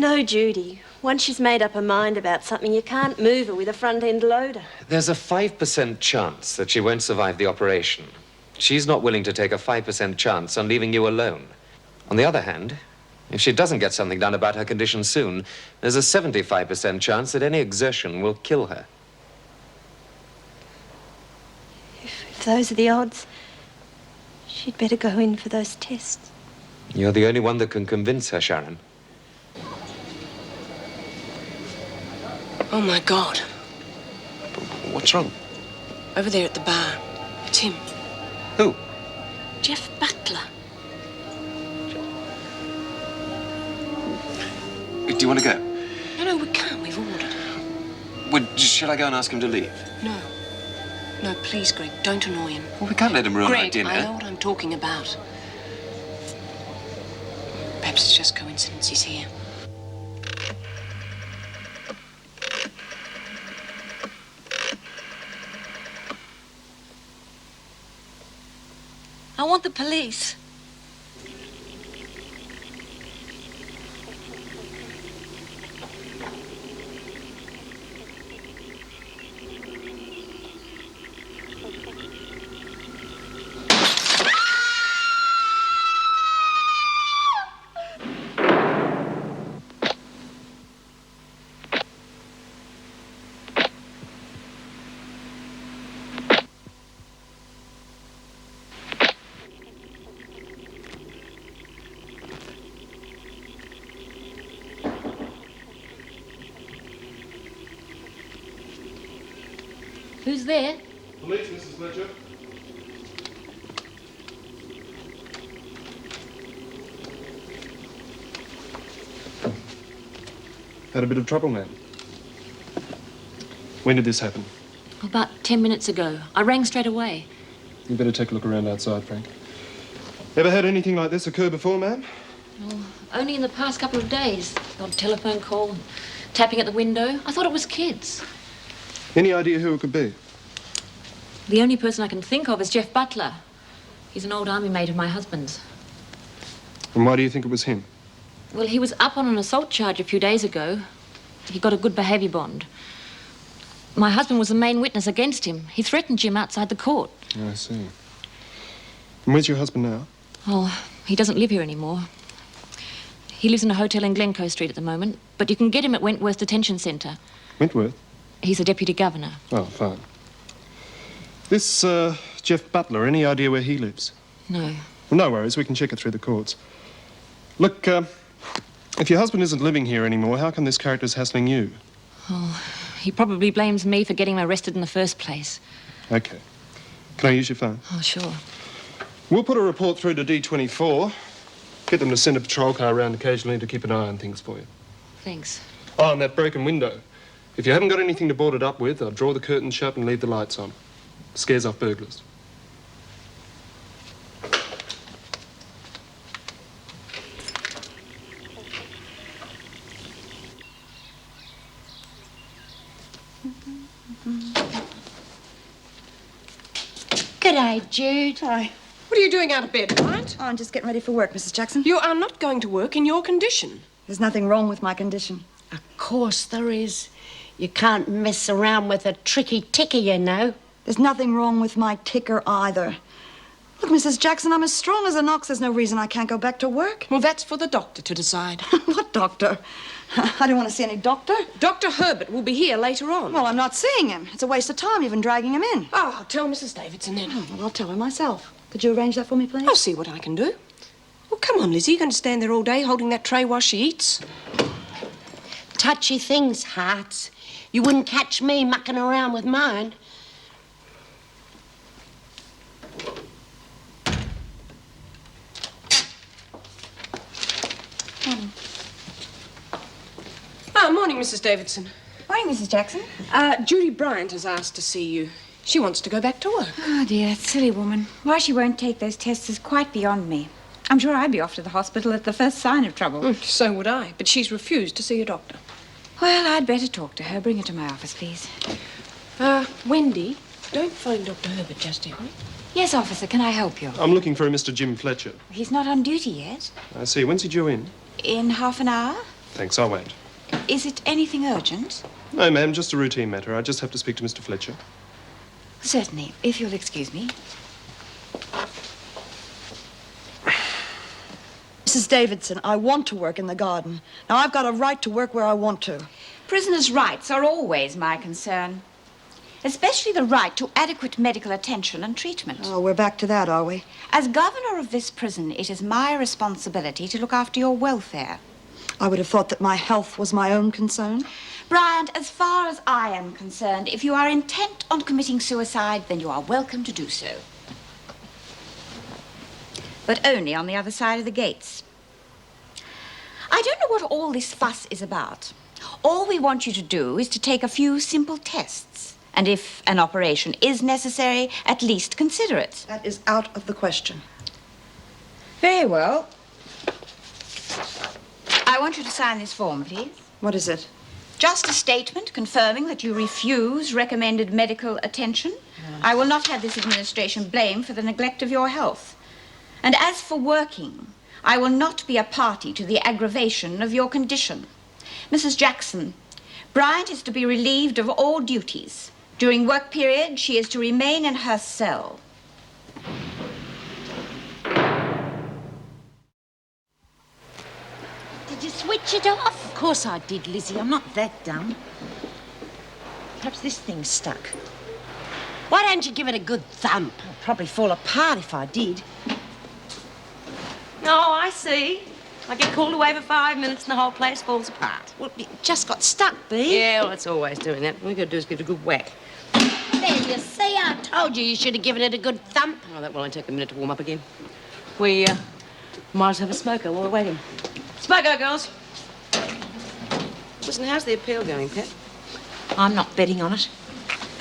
No, Judy. Once she's made up her mind about something, you can't move her with a front-end loader. There's a 5% chance that she won't survive the operation. She's not willing to take a 5% chance on leaving you alone. On the other hand, if she doesn't get something done about her condition soon, there's a 75% chance that any exertion will kill her. If those are the odds, she'd better go in for those tests. You're the only one that can convince her, Sharon. Oh, my God. What's wrong? Over there at the bar. It's him. Who? Jeff Butler. Do you want to go? No, we can't. We've ordered. Well, shall I go and ask him to leave? No. No, please, Greg, don't annoy him. Well, we can't let him ruin our Greg, dinner. I know what I'm talking about. Perhaps it's just coincidence he's here. I want the police. Who's there? Police, Mrs. Fletcher. Had a bit of trouble, ma'am. When did this happen? About 10 minutes ago. I rang straight away. You better take a look around outside, Frank. Ever had anything like this occur before, ma'am? Oh, only in the past couple of days. The odd telephone call, tapping at the window. I thought it was kids. Any idea who it could be? The only person I can think of is Jeff Butler. He's an old army mate of my husband's. And why do you think it was him? Well, he was up on an assault charge a few days ago. He got a good behaviour bond. My husband was the main witness against him. He threatened Jim outside the court. Oh, I see. And where's your husband now? Oh, he doesn't live here anymore. He lives in a hotel in Glencoe Street at the moment, but you can get him at Wentworth Detention Centre. Wentworth? He's a deputy governor. Oh, fine. This, Jeff Butler, any idea where he lives? No. Well, no worries. We can check it through the courts. Look, if your husband isn't living here anymore, how come this character's hassling you? Oh, he probably blames me for getting him arrested in the first place. Okay. Can I use your phone? Oh, sure. We'll put a report through to D24. Get them to send a patrol car around occasionally to keep an eye on things for you. Thanks. Oh, and that broken window. If you haven't got anything to board it up with, I'll draw the curtains shut and leave the lights on. Scares off burglars. G'day, Jude. Hi. What are you doing out of bed, Bryant? Oh, I'm just getting ready for work, Mrs. Jackson. You are not going to work in your condition. There's nothing wrong with my condition. Of course there is. You can't mess around with a tricky ticker, you know. There's nothing wrong with my ticker either. Look, Mrs. Jackson, I'm as strong as an ox. There's no reason I can't go back to work. Well, that's for the doctor to decide. What doctor? I don't want to see any doctor. Dr. Herbert will be here later on. Well, I'm not seeing him. It's a waste of time even dragging him in. Oh, I'll tell Mrs. Davidson then. Oh, well, I'll tell her myself. Could you arrange that for me, please? I'll see what I can do. Well, come on, Lizzie. You're going to stand there all day holding that tray while she eats? Touchy things, hearts. You wouldn't catch me mucking around with mine. Morning, Mrs. Davidson. Morning, Mrs. Jackson. Judy Bryant has asked to see you. She wants to go back to work. Oh, dear, silly woman. Why she won't take those tests is quite beyond me. I'm sure I'd be off to the hospital at the first sign of trouble. So would I, but she's refused to see a doctor. Well, I'd better talk to her. Bring her to my office, please. Wendy, don't phone Dr. Herbert just yet. Yes, officer, can I help you? I'm looking for a Mr. Jim Fletcher. He's not on duty yet. I see. When's he due in? In half an hour? Thanks, I'll wait. Is it anything urgent? No, ma'am, just a routine matter. I just have to speak to Mr. Fletcher. Certainly, if you'll excuse me. Mrs. Davidson, I want to work in the garden. Now, I've got a right to work where I want to. Prisoners' rights are always my concern, especially the right to adequate medical attention and treatment. Oh, we're back to that, are we? As governor of this prison, it is my responsibility to look after your welfare. I would have thought that my health was my own concern. Bryant, as far as I am concerned, if you are intent on committing suicide, then you are welcome to do so. But only on the other side of the gates. I don't know what all this fuss is about. All we want you to do is to take a few simple tests. And if an operation is necessary, at least consider it. That is out of the question. Very well. I want you to sign this form, please. What is it? Just a statement confirming that you refuse recommended medical attention. I will not have this administration blamed for the neglect of your health. And as for working, I will not be a party to the aggravation of your condition. Mrs. Jackson, Bryant is to be relieved of all duties. During work period, she is to remain in her cell. Did you switch it off? Of course I did, Lizzie. I'm not that dumb. Perhaps this thing's stuck. Why don't you give it a good thump? It'd probably fall apart if I did. Oh, I see. I get called away for 5 minutes and the whole place falls apart. Well, it just got stuck, Bea. Yeah, well, it's always doing that. All you gotta do is give it a good whack. There, you see, I told you should have given it a good thump. Oh, that will only take a minute to warm up again. We, might as well have a smoker while we're waiting. Smoker, girls! Listen, how's the appeal going, Pet? I'm not betting on it.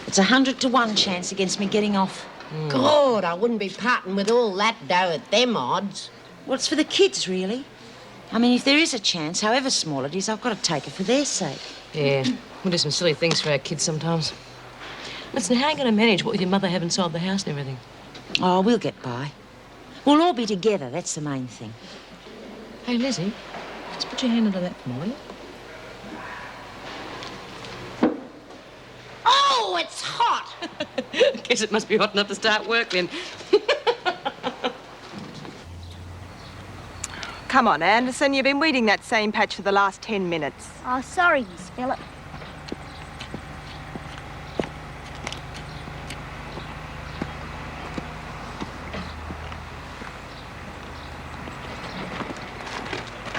It's 100 to 1 chance against me getting off. God, I wouldn't be parting with all that dough at them odds. Well, it's for the kids, really. I mean, if there is a chance, however small it is, I've got to take it for their sake. Yeah, we do some silly things for our kids sometimes. Listen, how are you going to manage what with your mother having sold the house and everything? Oh, we'll get by. We'll all be together, that's the main thing. Hey, Lizzie, just put your hand under that for me, will you? Oh, it's hot! Guess it must be hot enough to start work then. Come on, Anderson. You've been weeding that same patch for the last 10 minutes. Oh, sorry, Miss Phillip.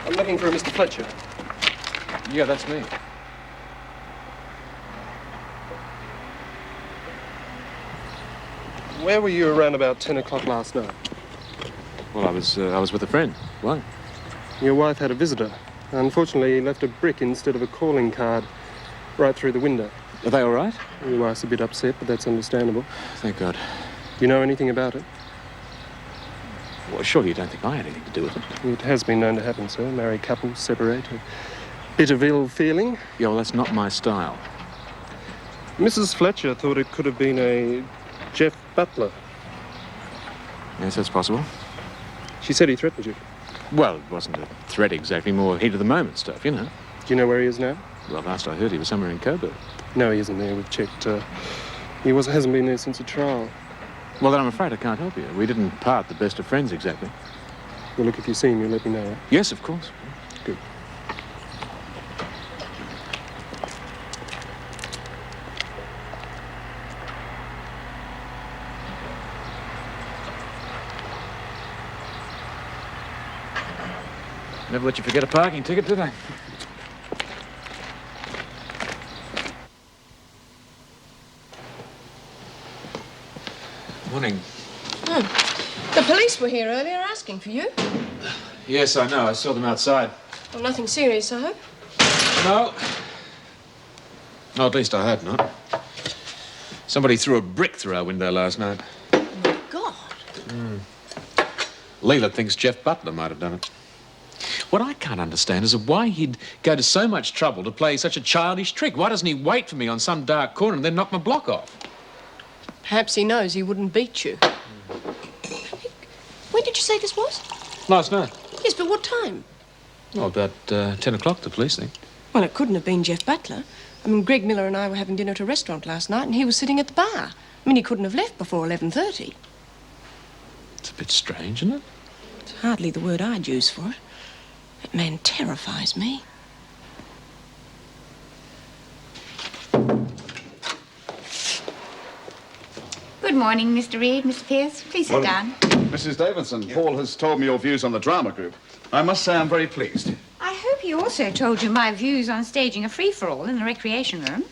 I'm looking for a Mr. Fletcher. Yeah, that's me. Where were you around about 10 o'clock last night? Well, I was with a friend. Why? Your wife had a visitor. Unfortunately, he left a brick instead of a calling card right through the window. Are they all right? Your wife's a bit upset, but that's understandable. Thank God. Do you know anything about it? Well, surely you don't think I had anything to do with it? It has been known to happen, sir. Married couples separate. A bit of ill feeling. Yeah, well, that's not my style. Mrs. Fletcher thought it could have been a Jeff Butler. Yes, that's possible. She said he threatened you. Well, it wasn't a threat exactly, more heat of the moment stuff, you know. Do you know where he is now? Well, last I heard, he was somewhere in Coburg. No, he isn't there. We've checked. He hasn't been there since the trial. Well, then I'm afraid I can't help you. We didn't part the best of friends exactly. Well, look, if you see him, you'll let me know. Eh? Yes, of course. Good. Never let you forget a parking ticket, did I? Morning. The police were here earlier asking for you. Yes, I know. I saw them outside. Well, nothing serious, I hope. No. No, at least I hope not. Somebody threw a brick through our window last night. Oh, my God. Leela thinks Jeff Butler might have done it. What I can't understand is why he'd go to so much trouble to play such a childish trick. Why doesn't he wait for me on some dark corner and then knock my block off? Perhaps he knows he wouldn't beat you. When did you say this was? Last night. Yes, but what time? Oh, about 10 o'clock, the police think. Well, it couldn't have been Jeff Butler. I mean, Greg Miller and I were having dinner at a restaurant last night, and he was sitting at the bar. I mean, he couldn't have left before 11:30. It's a bit strange, isn't it? It's hardly the word I'd use for it. That man terrifies me. Good morning, Mr. Reed, Mr. Pierce. Please sit down. Mrs. Davidson, Paul has told me your views on the drama group. I must say I'm very pleased. I hope he also told you my views on staging a free-for-all in the recreation room.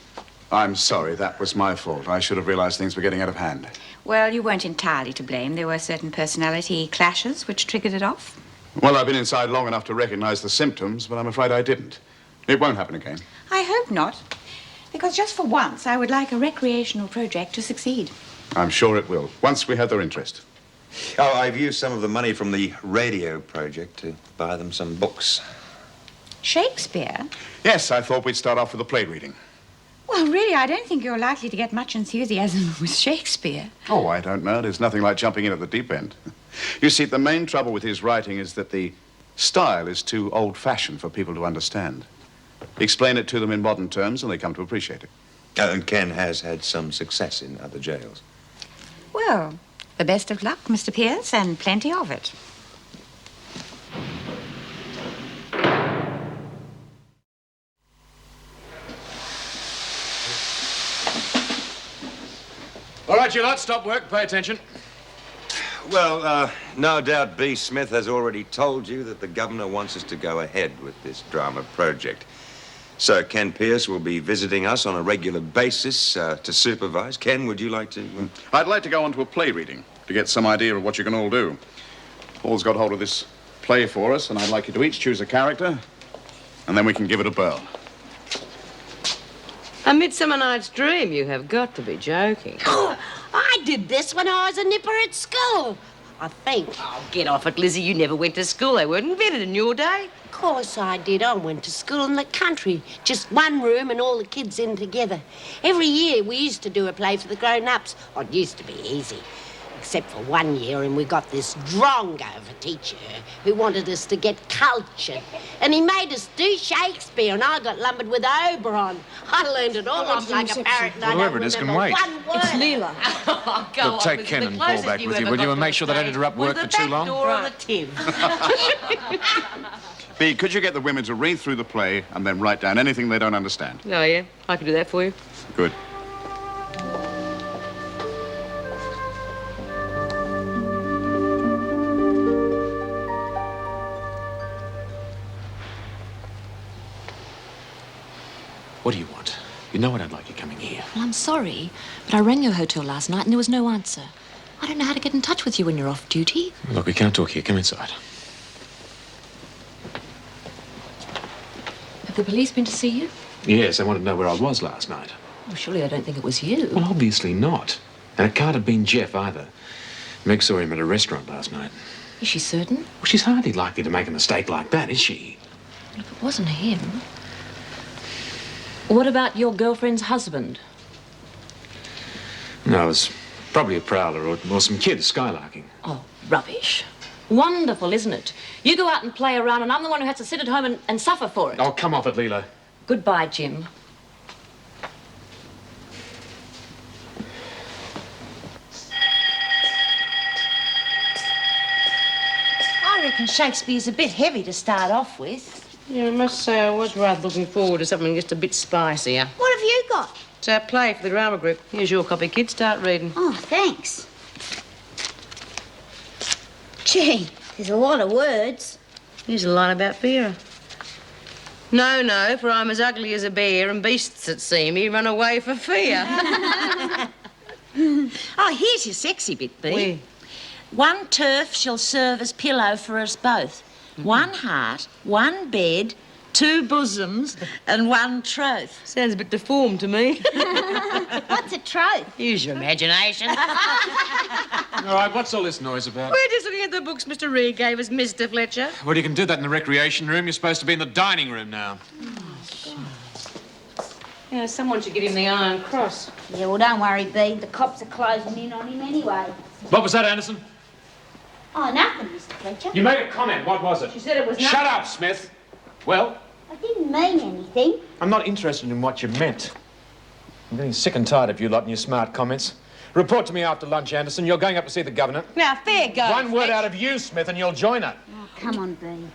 I'm sorry, that was my fault. I should have realized things were getting out of hand. Well, you weren't entirely to blame. There were certain personality clashes which triggered it off. Well, I've been inside long enough to recognize the symptoms, but I'm afraid I didn't. It won't happen again. I hope not. Because just for once, I would like a recreational project to succeed. I'm sure it will, once we have their interest. Oh, I've used some of the money from the radio project to buy them some books. Shakespeare? Yes, I thought we'd start off with a play reading. Well, really, I don't think you're likely to get much enthusiasm with Shakespeare. Oh, I don't know. There's nothing like jumping in at the deep end. You see, the main trouble with his writing is that the style is too old-fashioned for people to understand. Explain it to them in modern terms and they come to appreciate it. And Ken has had some success in other jails. Well, the best of luck, Mr. Pierce, and plenty of it. All right, you lot, stop work, pay attention. Well, no doubt B. Smith has already told you that the governor wants us to go ahead with this drama project. So Ken Pierce will be visiting us on a regular basis to supervise. Ken, would you like to? I'd like to go on to a play reading to get some idea of what you can all do. Paul's got hold of this play for us, and I'd like you to each choose a character, and then we can give it a whirl. A Midsummer Night's Dream, you have got to be joking. I did this when I was a nipper at school. I think. Oh, get off it, Lizzie. You never went to school. They weren't invented in your day. Of course I did. I went to school in the country. Just one room and all the kids in together. Every year we used to do a play for the grown-ups. Oh, it used to be easy. Except for 1 year, and we got this drongo of a teacher who wanted us to get cultured. And he made us do Shakespeare, and I got lumbered with Oberon. I learned it all off like a parrot, and I Whoever don't it is can remember wait. one word. It's Leela. Oh, go Look, on, take it was Ken the and Paul closest back with you, ever will you, got and to make a sure they don't play. interrupt work With for too the long? back door on the Tiv. B, could you get the women to read through the play and then write down anything they don't understand? Oh, yeah? I can do that for you. Good. What do you want? You know I don't like you coming here. Well, I'm sorry, but I rang your hotel last night and there was no answer. I don't know how to get in touch with you when you're off duty. Look, we can't talk here. Come inside. Have the police been to see you? Yes, they wanted to know where I was last night. Well, surely I don't think it was you. Well, obviously not. And it can't have been Jeff either. Meg saw him at a restaurant last night. Is she certain? Well, she's hardly likely to make a mistake like that, is she? Well, if it wasn't him... What about your girlfriend's husband? No, it was probably a prowler or some kid skylarking. Oh, rubbish. Wonderful, isn't it? You go out and play around and I'm the one who has to sit at home and suffer for it. Oh, come off it, Leela. Goodbye, Jim. I reckon Shakespeare's a bit heavy to start off with. Yeah, I must say I was rather looking forward to something just a bit spicier. What have you got? It's our play for the drama group. Here's your copy, kid. Start reading. Oh, thanks. Gee, there's a lot of words. Here's a line about Vera. No, for I'm as ugly as a bear, and beasts that see me run away for fear. Oh, here's your sexy bit, B. Where? One turf shall serve as pillow for us both. One heart, one bed, two bosoms, and one troth. Sounds a bit deformed to me. What's a troth? Use your imagination. All right, what's all this noise about? We're just looking at the books Mr. Reed gave us, Mr. Fletcher. Well, you can do that in the recreation room. You're supposed to be in the dining room now. Yeah, someone should get him the Iron Cross. Yeah, well, don't worry, B. The cops are closing in on him anyway. What was that, Anderson? Oh, nothing, Mr. Fletcher. You made a comment. What was it? She said it was nothing. Shut up, Smith. Well? I didn't mean anything. I'm not interested in what you meant. I'm getting sick and tired of you lot and your smart comments. Report to me after lunch, Anderson. You're going up to see the governor. Now, fair go. One word out of you, Smith, and you'll join her. Oh, come on, Bea.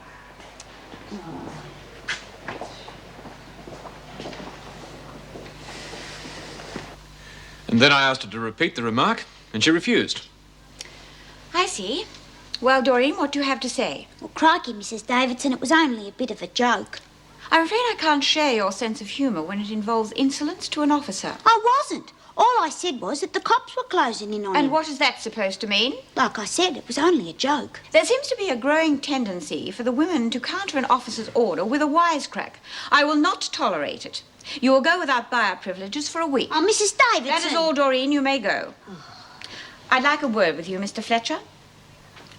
And then I asked her to repeat the remark, and she refused. I see. Well, Doreen, what do you have to say? Well, crikey, Mrs. Davidson, it was only a bit of a joke. I'm afraid I can't share your sense of humour when it involves insolence to an officer. I wasn't. All I said was that the cops were closing in on him. And what is that supposed to mean? Like I said, it was only a joke. There seems to be a growing tendency for the women to counter an officer's order with a wisecrack. I will not tolerate it. You will go without buyer privileges for a week. Oh, Mrs. Davidson. That is all, Doreen. You may go. I'd like a word with you, Mr. Fletcher,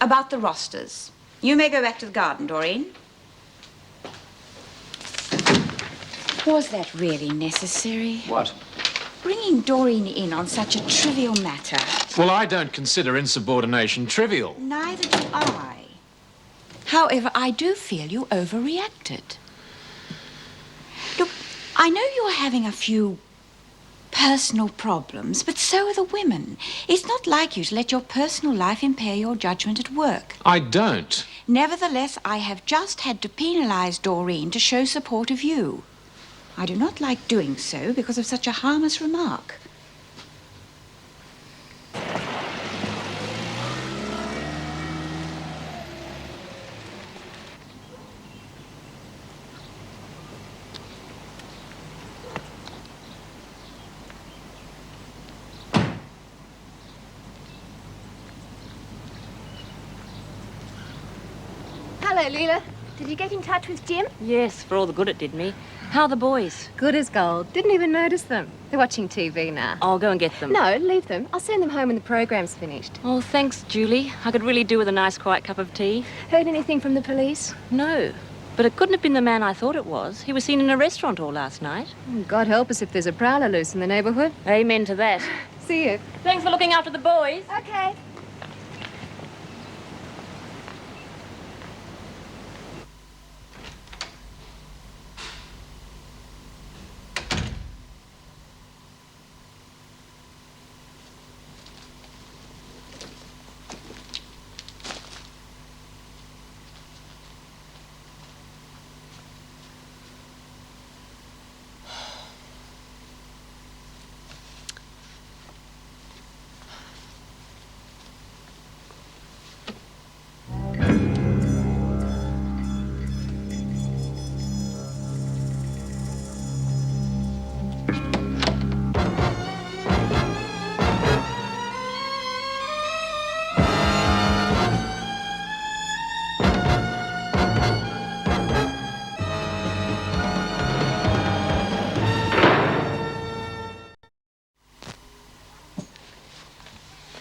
about the rosters. You may go back to the garden, Doreen. Was that really necessary? What? Bringing Doreen in on such a trivial matter. Well, I don't consider insubordination trivial. Neither do I. However, I do feel you overreacted. Look, I know you're having a few personal problems, but so are the women. It's not like you to let your personal life impair your judgment at work. I don't. Nevertheless, I have just had to penalize Doreen to show support of you. I do not like doing so because of such a harmless remark. Hello, Leela. Did you get in touch with Jim? Yes, for all the good it did me. How are the boys? Good as gold. Didn't even notice them. They're watching TV now. I'll go and get them. No, leave them. I'll send them home when the program's finished. Oh, thanks, Julie. I could really do with a nice, quiet cup of tea. Heard anything from the police? No, but it couldn't have been the man I thought it was. He was seen in a restaurant all last night. God help us if there's a prowler loose in the neighbourhood. Amen to that. See you. Thanks for looking after the boys. Okay.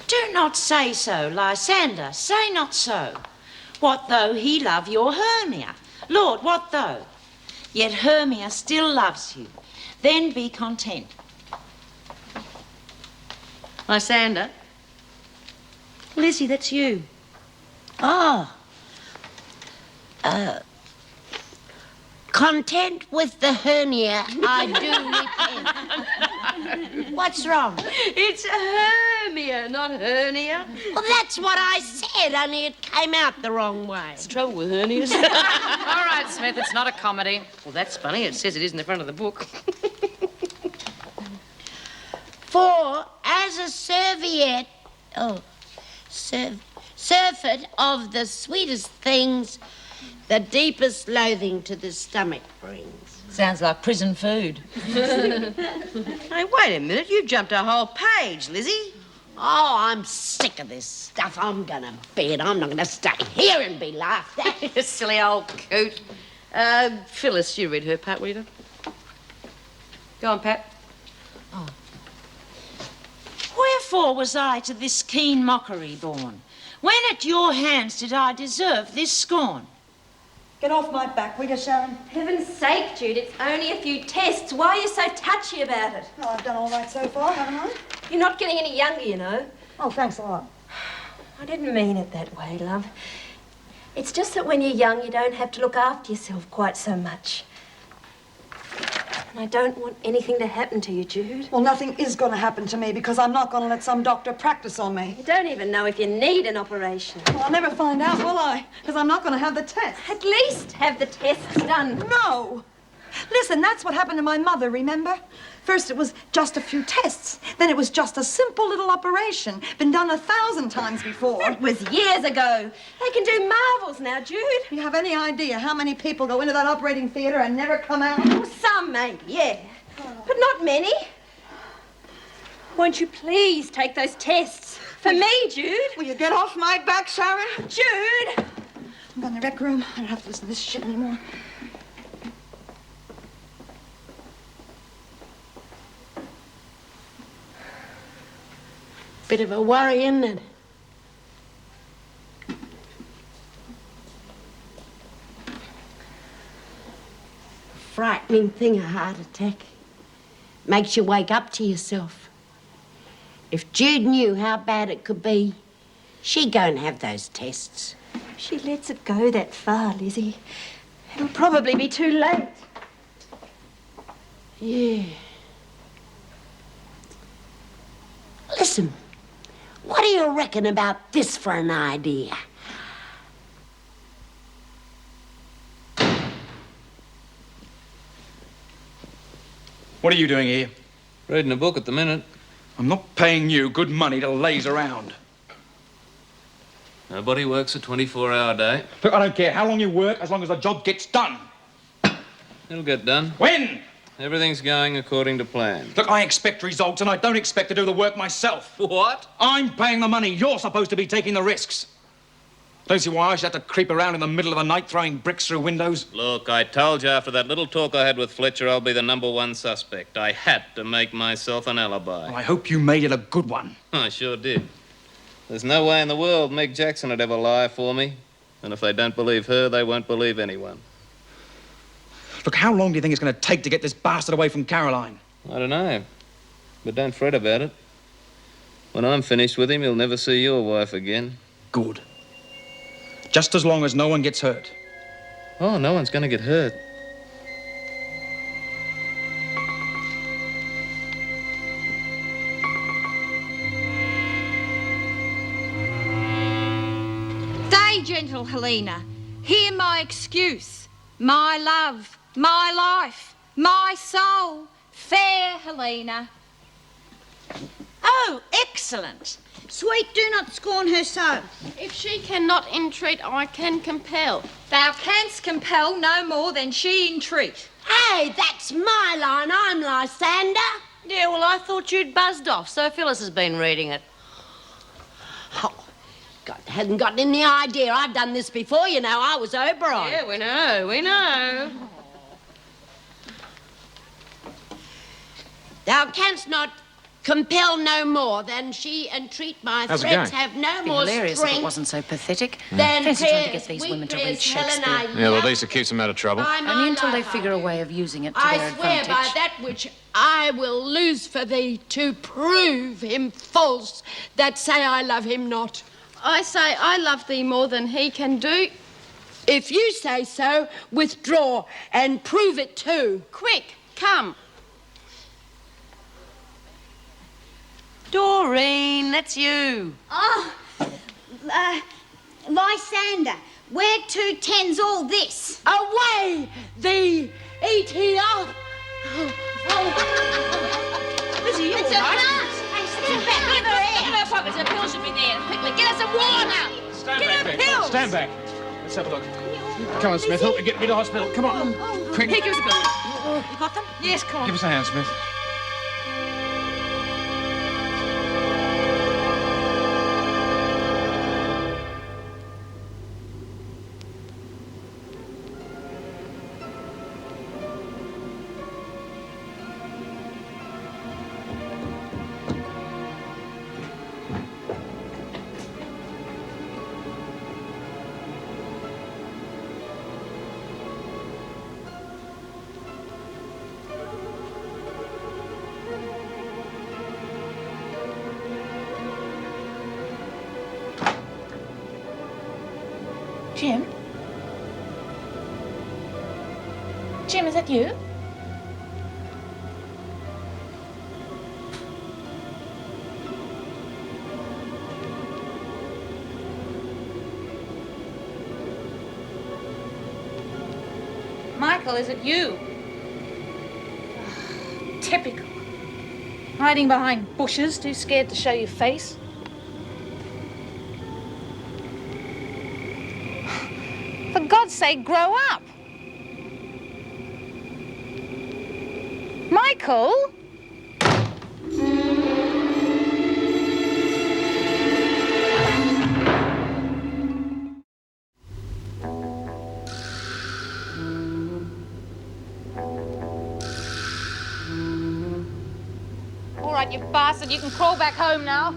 Do not say so, Lysander. Say not so. What though he love your Hermia? Lord, what though? Yet Hermia still loves you. Then be content. Lysander? Lizzie, that's you. Oh. Content with the hernia, I do repent. What's wrong? It's Hermia, not hernia. Well, that's what I said, only it came out the wrong way. What's the trouble with hernias? All right, Smith, it's not a comedy. Well, that's funny. It says it is in the front of the book. For as a serviette, surfeit of the sweetest things, the deepest loathing to the stomach brings. Sounds like prison food. Hey, wait a minute. You jumped a whole page, Lizzie. Oh, I'm sick of this stuff. I'm gonna bed. I'm not gonna stay here and be laughed at. You silly old coot. Phyllis, you read her part, will you? Go on, Pat. Oh. Wherefore was I to this keen mockery born? When at your hands did I deserve this scorn? Get off my back, will you, Sharon? Heaven's sake, Jude, it's only a few tests. Why are you so touchy about it? Oh, I've done all right so far, haven't I? You're not getting any younger, you know. Oh, thanks a lot. I didn't mean it that way, love. It's just that when you're young, you don't have to look after yourself quite so much. And I don't want anything to happen to you, Jude. Well, nothing is going to happen to me because I'm not going to let some doctor practice on me. You don't even know if you need an operation. Well, I'll never find out, will I? Because I'm not going to have the test. At least have the tests done. No! Listen, that's what happened to my mother, remember? First it was just a few tests. Then it was just a simple little operation. Been done 1,000 times before. That was years ago. They can do marvels now, Jude. Do you have any idea how many people go into that operating theatre and never come out? Well, some maybe, yeah. But not many. Won't you please take those tests? For me, Jude. Will you get off my back, Sharon? Jude! I'm going to the rec room. I don't have to listen to this shit anymore. Bit of a worry, isn't it? Frightening thing, a heart attack. Makes you wake up to yourself. If Jude knew how bad it could be, she'd go and have those tests. If she lets it go that far, Lizzie, it'll probably be too late. Yeah. Listen, what do you reckon about this for an idea? What are you doing here? Reading a book at the minute. I'm not paying you good money to laze around. Nobody works a 24-hour day. Look, I don't care how long you work, as long as the job gets done. It'll get done. When? Everything's going according to plan. Look, I expect results, and I don't expect to do the work myself. What? I'm paying the money. You're supposed to be taking the risks. Don't see why I should have to creep around in the middle of the night throwing bricks through windows. Look, I told you after that little talk I had with Fletcher, I'll be the #1 suspect. I had to make myself an alibi. Well, I hope you made it a good one. I sure did. There's no way in the world Meg Jackson would ever lie for me. And if they don't believe her, they won't believe anyone. Look, how long do you think it's going to take to get this bastard away from Caroline? I don't know. But don't fret about it. When I'm finished with him, he'll never see your wife again. Good. Just as long as no one gets hurt. Oh, no one's going to get hurt. Stay gentle, Helena. Hear my excuse. My love, my life, my soul. Fair Helena. Oh, excellent. Sweet, do not scorn her so. If she cannot entreat, I can compel. Thou canst compel no more than she entreat. Hey, that's my line. I'm Lysander. Yeah, well, I thought you'd buzzed off, so Phyllis has been reading it. Oh, God, hadn't got any idea. I've done this before, you know. I was Oberon. Yeah, we know, we know. Thou canst not compel no more than she entreat my How's it threats going? have no It'd be more hilarious if it strength wasn't so pathetic. than Fancy trying to prayers, get these sweet women to read prayers, Shakespeare. Helena, Yeah, well, at least it keeps them out of trouble. by my Only until they life, figure a way of using it to I their swear advantage. by that which I will lose for thee to prove him false that say I love him not. I say I love thee more than he can do. If you say so, withdraw and prove it too. Quick, come. Doreen, that's you. Oh, Lysander, where 2 tens all this? Away thee, eat up. Lizzie, you It's all a right? plant. Hey, stand back. Give her air. In her pockets, the pill should be there. Quickly, get us some water. Stand Get back, her Beck. pills. Stand back. Let's have a look. Come on, Smith. Help me get me to hospital. Come on. Quick. Here, give us a pill. You got them? Yes, come on. Give us a hand, Smith. Jim, is that you? Michael, is it you? Typical. Hiding behind bushes, too scared to show your face. For God's sake, grow up. Michael? All right, you bastard, you can crawl back home now.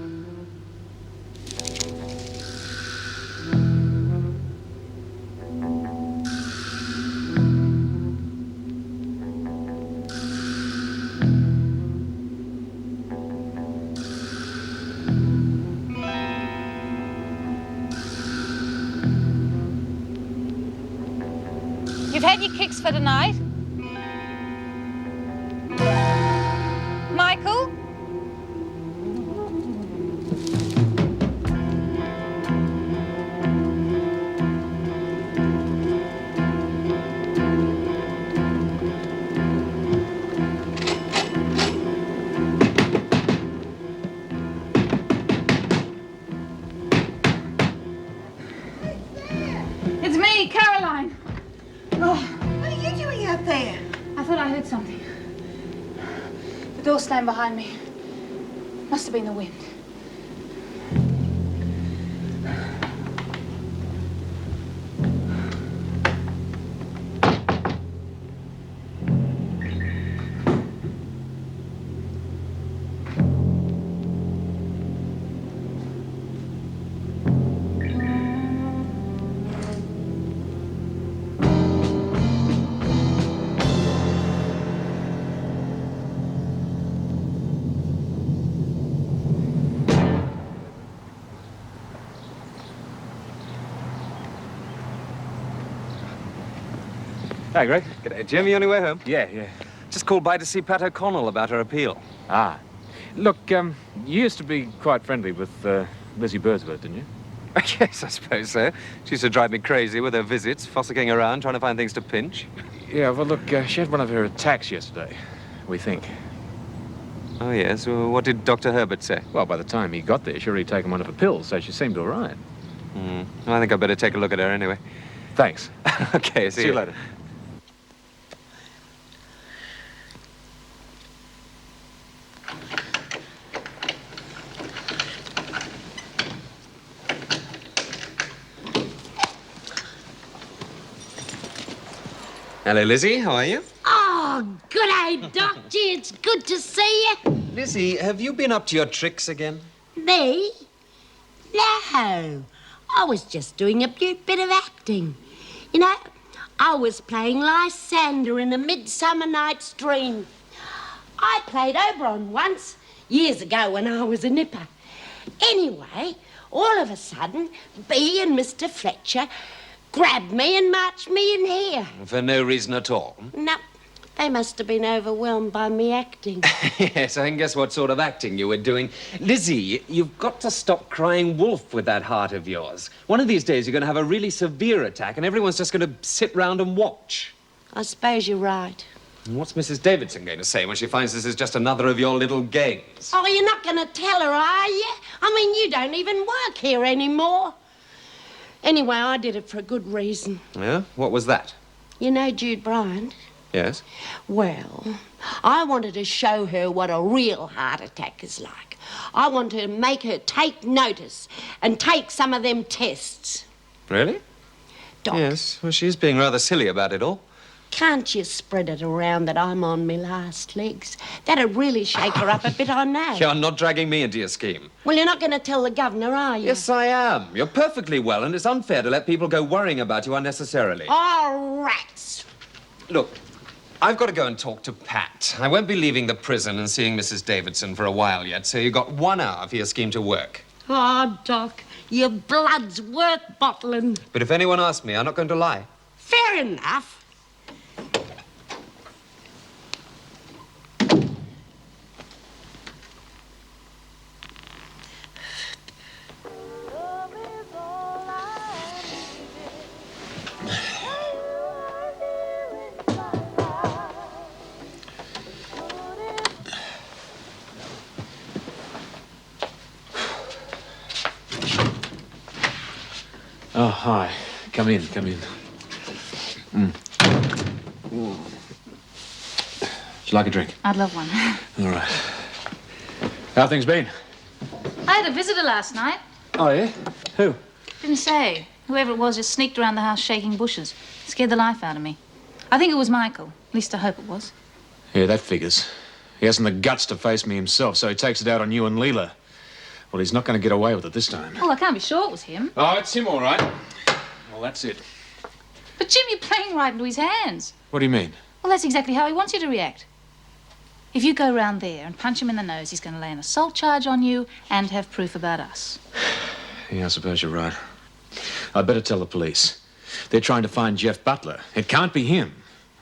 You've had your kicks for tonight. Michael? It's me, Caroline. Oh, what are you doing out there? I thought I heard something. The door slammed behind me. Must have been the wind. Hi, Greg. G'day, Jim. You on your way home? Yeah. Just called by to see Pat O'Connell about her appeal. Ah. Look, you used to be quite friendly with Lizzie Birdsworth, didn't you? Yes, I suppose so. She used to drive me crazy with her visits, fossicking around, trying to find things to pinch. Yeah, well, look, she had one of her attacks yesterday, we think. Oh, yes. Well, what did Dr. Herbert say? Well, by the time he got there, she'd already taken one of her pills, so she seemed all right. Well, I think I'd better take a look at her anyway. Thanks. Okay, see you later. Hello, Lizzie. How are you? Oh, good day, Doc. Gee, it's good to see you. Lizzie, have you been up to your tricks again? Me? No. I was just doing a bit of acting. You know, I was playing Lysander in A Midsummer Night's Dream. I played Oberon once, years ago when I was a nipper. Anyway, all of a sudden, Bea and Mr. Fletcher grabbed me and marched me in here. For no reason at all. No, they must have been overwhelmed by me acting. Yes, I can guess what sort of acting you were doing. Lizzie, you've got to stop crying wolf with that heart of yours. One of these days you're going to have a really severe attack and everyone's just going to sit round and watch. I suppose you're right. And what's Mrs. Davidson going to say when she finds this is just another of your little games? Oh, you're not going to tell her, are you? I mean, you don't even work here anymore. Anyway, I did it for a good reason. Yeah? What was that? You know Jude Bryant? Yes? Well, I wanted to show her what a real heart attack is like. I wanted to make her take notice and take some of them tests. Really? Doc. Yes. Well, she's being rather silly about it all. Can't you spread it around that I'm on my last legs? That'd really shake her up a bit, I know. You're not dragging me into your scheme. Well, you're not going to tell the governor, are you? Yes, I am. You're perfectly well, and it's unfair to let people go worrying about you unnecessarily. Oh, rats! Look, I've got to go and talk to Pat. I won't be leaving the prison and seeing Mrs. Davidson for a while yet, so you've got 1 hour for your scheme to work. Oh, Doc, your blood's worth bottling. But if anyone asks me, I'm not going to lie. Fair enough. Oh, hi. Come in, come in. Would you like a drink? I'd love one. All right. How things been? I had a visitor last night. Oh, yeah? Who? Didn't say. Whoever it was just sneaked around the house shaking bushes. Scared the life out of me. I think it was Michael. At least I hope it was. Yeah, that figures. He hasn't the guts to face me himself, so he takes it out on you and Leela. Well, he's not going to get away with it this time. Well, I can't be sure it was him. Oh, it's him, all right. Well, that's it. But Jim, you're playing right into his hands. What do you mean? Well, that's exactly how he wants you to react. If you go round there and punch him in the nose, he's going to lay an assault charge on you and have proof about us. Yeah, I suppose you're right. I'd better tell the police. They're trying to find Jeff Butler. It can't be him.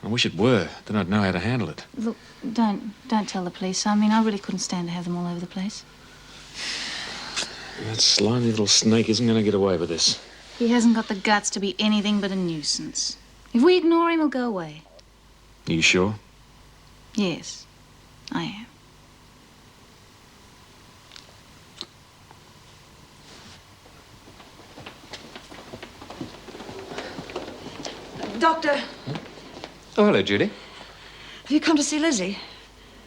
I wish it were. Then I'd know how to handle it. Look, don't tell the police. I mean, I really couldn't stand to have them all over the place. That slimy little snake isn't going to get away with this. He hasn't got the guts to be anything but a nuisance. If we ignore him, he'll go away. Are you sure? Yes, I am. Doctor, Oh, hello, Judy. have you come to see Lizzie?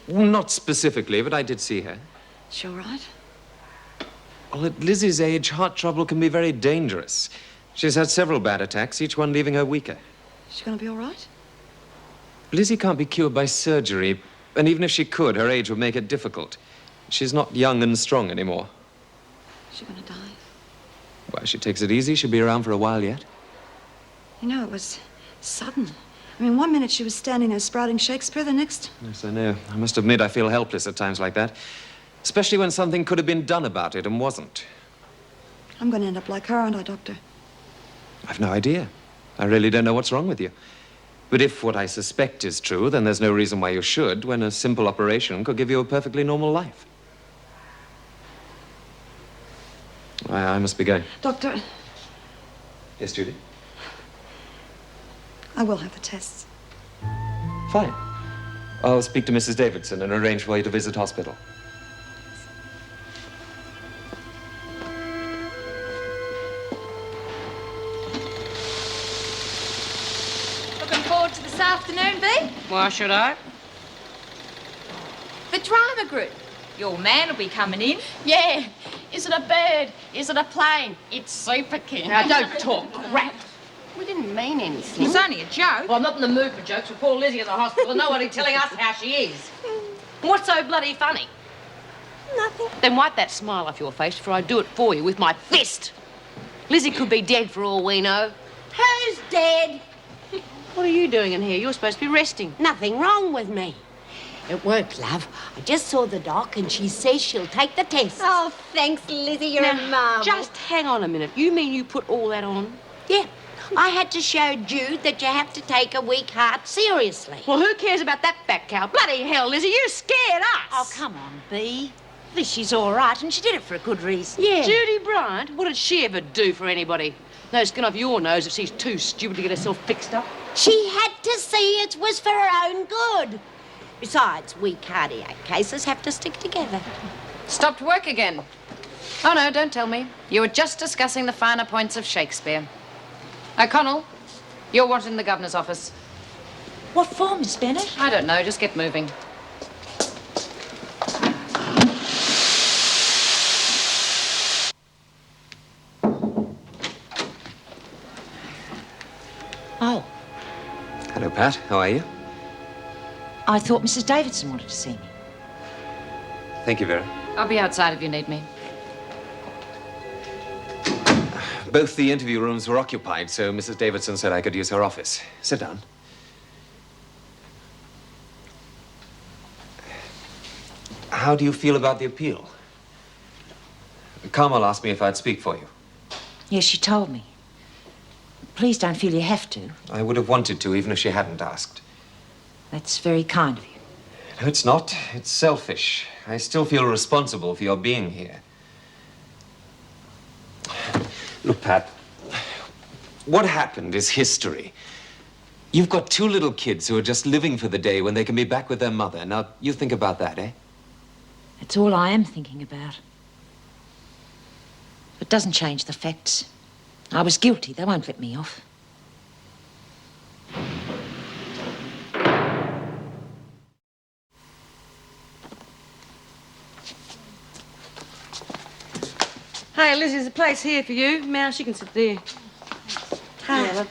Well, not specifically, but I did see her. She all right? Well, at Lizzie's age, heart trouble can be very dangerous. She's had several bad attacks, each one leaving her weaker. Is she going to be all right? Lizzie can't be cured by surgery, and even if she could, her age would make it difficult. She's not young and strong anymore. Is she going to die? Well, she takes it easy. She'll be around for a while yet. You know, it was sudden. I mean, 1 minute she was standing there sprouting Shakespeare, the next... Yes, I know. I must admit I feel helpless at times like that, especially when something could have been done about it and wasn't. I'm going to end up like her, aren't I, Doctor? I've no idea. I really don't know what's wrong with you. But if what I suspect is true, then there's no reason why you should, when a simple operation could give you a perfectly normal life. I must be going. Doctor, Yes, Judy? I will have the tests. Fine. I'll speak to Mrs. Davidson and arrange for you to visit hospital. Looking forward to this afternoon, Bea? Why should I? The drama group. Your man will be coming in. Yeah. Is it a bird? Is it a plane? It's Super King. Now, don't talk crap. We didn't mean anything. It's only a joke. Well, I'm not in the mood for jokes with poor Lizzie in the hospital and nobody telling us how she is. What's so bloody funny? Nothing. Then wipe that smile off your face before I do it for you with my fist. Lizzie could be dead for all we know. Who's dead? What are you doing in here? You're supposed to be resting. Nothing wrong with me. It worked, love. I just saw the doc and she says she'll take the test. Oh, thanks, Lizzie. You're a marvel. Just hang on a minute. You mean you put all that on? Yeah. I had to show Jude that you have to take a weak heart seriously. Well, who cares about that fat cow? Bloody hell, Lizzie, you scared us. Oh, come on, Bea. At least she's all right, and she did it for a good reason. Yeah. Judy Bryant? What did she ever do for anybody? No skin off your nose if she's too stupid to get herself fixed up. She had to see it was for her own good. Besides, we cardiac cases have to stick together. Stopped work again. Oh, no, don't tell me. You were just discussing the finer points of Shakespeare. O'Connell, you're wanted in the governor's office. What for, Miss Bennett? I don't know. Just get moving. Oh, Hello, Pat. How are you? I thought Mrs. Davidson wanted to see me. Thank you, Vera. I'll be outside if you need me. Both the interview rooms were occupied, so Mrs. Davidson said I could use her office. Sit down. How do you feel about the appeal? Carmel asked me if I'd speak for you. Yes, she told me. Please don't feel you have to. I would have wanted to, even if she hadn't asked. That's very kind of you. No, it's not. It's selfish. I still feel responsible for your being here. Look, Pat, what happened is history. You've got two little kids who are just living for the day when they can be back with their mother. Now, you think about that, eh? That's all I am thinking about. It doesn't change the facts. I was guilty. They won't let me off. Hey, Liz, there's a place here for you. Mouse, you can sit there. Hi.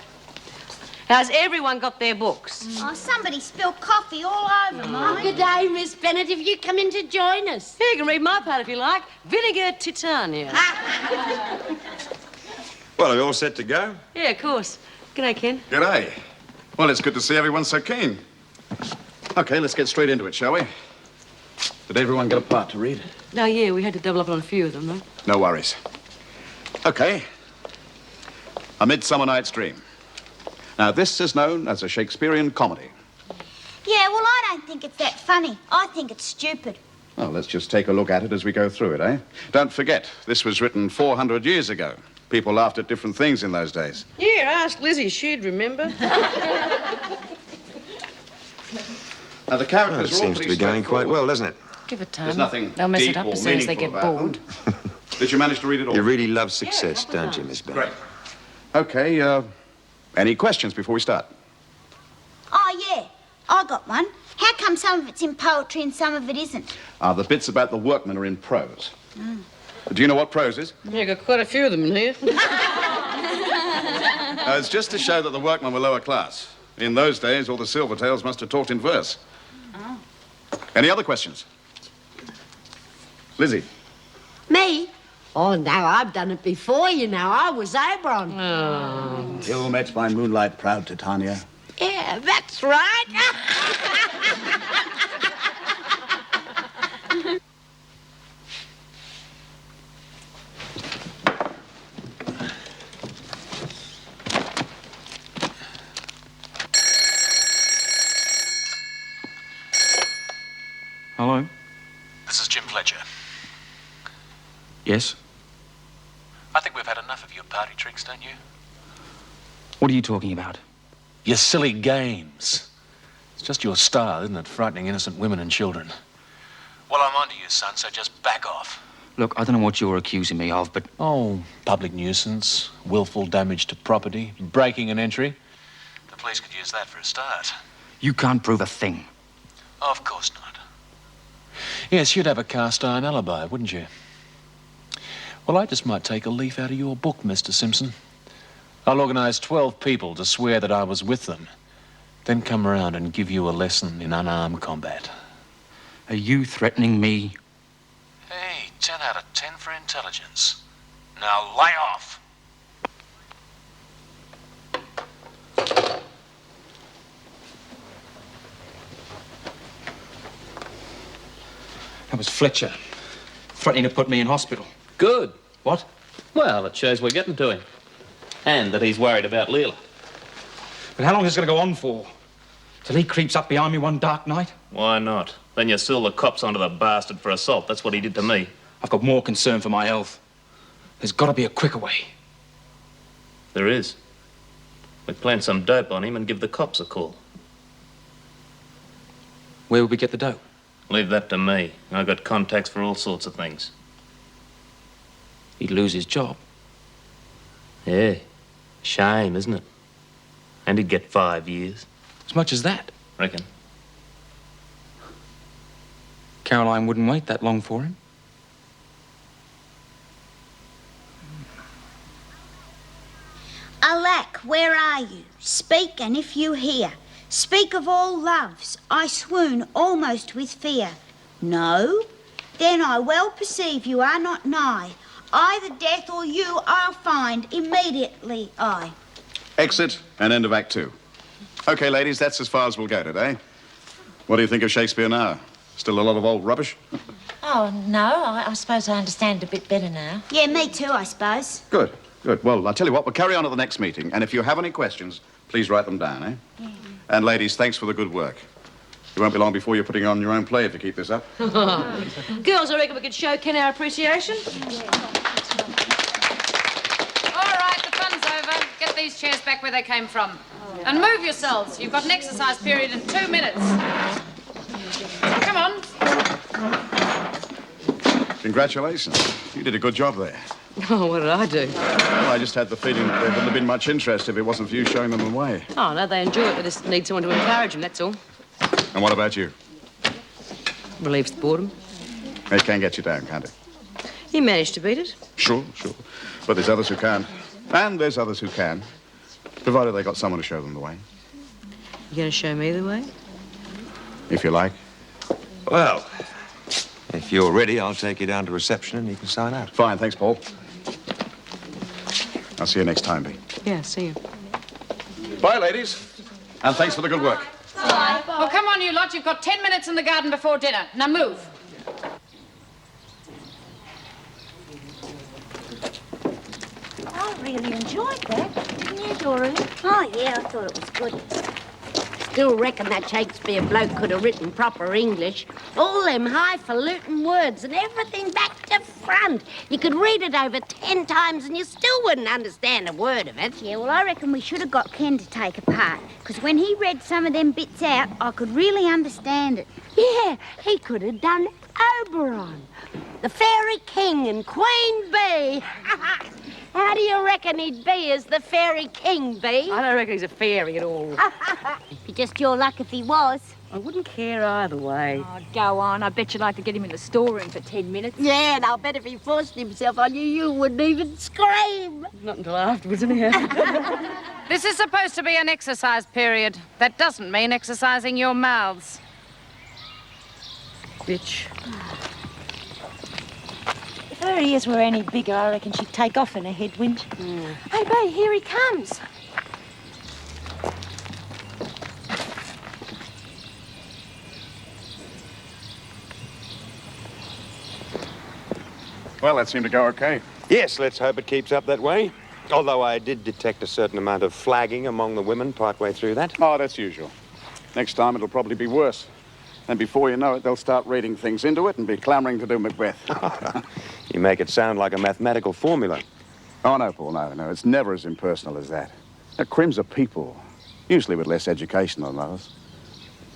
How's everyone got their books? Oh, somebody spilled coffee all over mine. Good day, Miss Bennett. Have you come in to join us? Here, you can read my part if you like. Vinegar Titania. Well, are we all set to go? Yeah, of course. G'day, Ken. G'day. Well, it's good to see everyone so keen. Okay, let's get straight into it, shall we? Did everyone get a part to read? Oh, yeah, we had to double up on a few of them, though. No worries. Okay. A Midsummer Night's Dream. Now, this is known as a Shakespearean comedy. Yeah, well, I don't think it's that funny. I think it's stupid. Well, let's just take a look at it as we go through it, eh? Don't forget, this was written 400 years ago. People laughed at different things in those days. Yeah, ask Lizzie. She'd remember. Now, the characters Well, it seems to be going quite well, doesn't it? Give it time. There's nothing They'll mess deep it up or as soon as they meaningful get about bored. them. Did you manage to read it all? You really love success, don't you, Miss Bennett? Great. Okay, any questions before we start? Oh, yeah, I got one. How come some of it's in poetry and some of it isn't? The bits about the workmen are in prose. Do you know what prose is? Yeah, got quite a few of them in here. It's just to show that the workmen were lower class. In those days, all the Silvertails must have talked in verse. Oh. Any other questions? Lizzie? Me? Oh, no, I've done it before, you know. I was Oberon. You met by moonlight, proud Titania. Yeah, that's right. Hello? This is Jim Fletcher. Yes? I think we've had enough of your party tricks, don't you? What are you talking about? Your silly games. It's just your style, isn't it? Frightening innocent women and children. Well, I'm onto you, son, so just back off. Look, I don't know what you're accusing me of, but... Oh, public nuisance, willful damage to property, breaking an entry. The police could use that for a start. You can't prove a thing. Of course not. Yes, you'd have a cast-iron alibi, wouldn't you? Well, I just might take a leaf out of your book, Mr. Simpson. I'll organize 12 people to swear that I was with them, then come around and give you a lesson in unarmed combat. Are you threatening me? Hey, 10 out of 10 for intelligence. Now lay off. That was Fletcher, threatening to put me in hospital. Good. What? Well, it shows we're getting to him. And that he's worried about Leela. But how long is this going to go on for? Till he creeps up behind me one dark night? Why not? Then you still the cops onto the bastard for assault. That's what he did to me. I've got more concern for my health. There's got to be a quicker way. There is. We plant some dope on him and give the cops a call. Where will we get the dope? Leave that to me. I've got contacts for all sorts of things. He'd lose his job. Yeah. Shame, isn't it? And he'd get 5 years. As much as that? Reckon. Caroline wouldn't wait that long for him. Alack, where are you? Speak, and if you hear, speak of all loves. I swoon almost with fear. No? Then I well perceive you are not nigh. Either death or you I'll find immediately I. Exit and end of Act 2. Okay, ladies, that's as far as we'll go today. What do you think of Shakespeare now? Still a lot of old rubbish? Oh, no, I suppose I understand it a bit better now. Yeah, me too, I suppose. Good, good. Well, I'll tell you what, we'll carry on at the next meeting. And if you have any questions, please write them down, eh? Yeah. And ladies, thanks for the good work. It won't be long before you're putting on your own play if you keep this up. Girls, I reckon we could show Ken our appreciation. All right, the fun's over. Get these chairs back where they came from. And move yourselves. You've got an exercise period in 2 minutes. Come on. Congratulations. You did a good job there. Oh, what did I do? Well, I just had the feeling that there wouldn't have been much interest if it wasn't for you showing them the way. Oh, no, they enjoy it. They just need someone to encourage them, that's all. And what about you? Relieves the boredom. It can get you down, can't it? You managed to beat it. Sure. But there's others who can't. And there's others who can, provided they got someone to show them the way. You going to show me the way? If you like. Well, if you're ready, I'll take you down to reception and you can sign out. Fine, thanks, Paul. I'll see you next time, Bea. Yeah, see you. Bye, ladies. And thanks for the good work. Bye. Well, come on, you lot. You've got 10 minutes in the garden before dinner. Now move. I really enjoyed that. Didn't you, Doreen? Oh, yeah, I thought it was good. Still reckon that Shakespeare bloke could have written proper English. All them highfalutin words and everything back to front. You could read it over 10 times and you still wouldn't understand a word of it. Yeah, well, I reckon we should have got Ken to take a part, because when he read some of them bits out, I could really understand it. Yeah, he could have done Oberon, the Fairy King and Queen Bee. How do you reckon he'd be as the Fairy King, Bee? I don't reckon he's a fairy at all. It'd be just your luck if he was. I wouldn't care either way. Oh, go on. I bet you'd like to get him in the storeroom for 10 minutes. Yeah, and I'll bet if he forced himself on you, you wouldn't even scream. Not until afterwards, anyhow. This is supposed to be an exercise period. That doesn't mean exercising your mouths. Bitch. If her ears were any bigger, I reckon she'd take off in a headwind. Hey, Bea, here he comes. Well, that seemed to go okay. Yes, let's hope it keeps up that way. Although I did detect a certain amount of flagging among the women partway through that. Oh, that's usual. Next time it'll probably be worse. And before you know it, they'll start reading things into it and be clamouring to do Macbeth. You make it sound like a mathematical formula. Oh, no, Paul, no. It's never as impersonal as that. Now, Crims are people, usually with less education than others.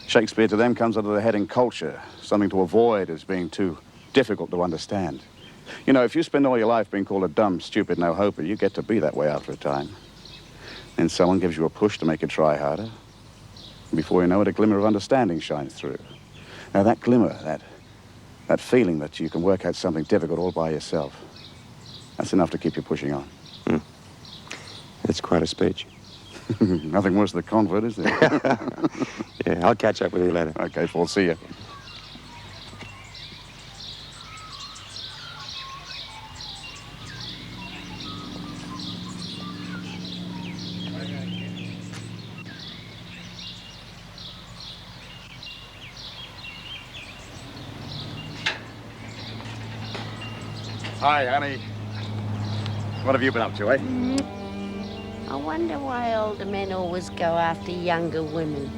Shakespeare to them comes under the heading culture, something to avoid as being too difficult to understand. You know, if you spend all your life being called a dumb, stupid no-hoper, you get to be that way after a time. Then someone gives you a push to make you try harder. And before you know it, a glimmer of understanding shines through. Now, that glimmer, that feeling that you can work out something difficult all by yourself, that's enough to keep you pushing on. That's quite a speech. Nothing worse than a convert, is there? Yeah, I'll catch up with you later. Okay, Paul, see you. Hi, honey. What have you been up to, eh? I wonder why older men always go after younger women.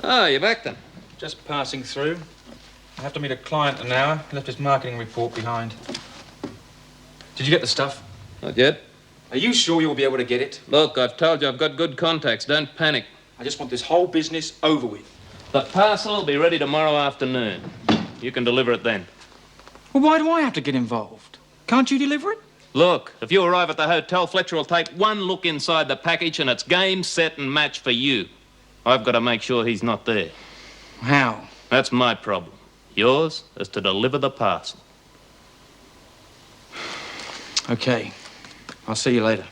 Oh, you're back then? Just passing through. I have to meet a client in an hour. He left his marketing report behind. Did you get the stuff? Not yet. Are you sure you'll be able to get it? Look, I've told you I've got good contacts. Don't panic. I just want this whole business over with. The parcel will be ready tomorrow afternoon. You can deliver it then. Well, why do I have to get involved? Can't you deliver it? Look, if you arrive at the hotel, Fletcher will take one look inside the package and it's game, set and match for you. I've got to make sure he's not there. How? That's my problem. Yours is to deliver the parcel. Okay. I'll see you later.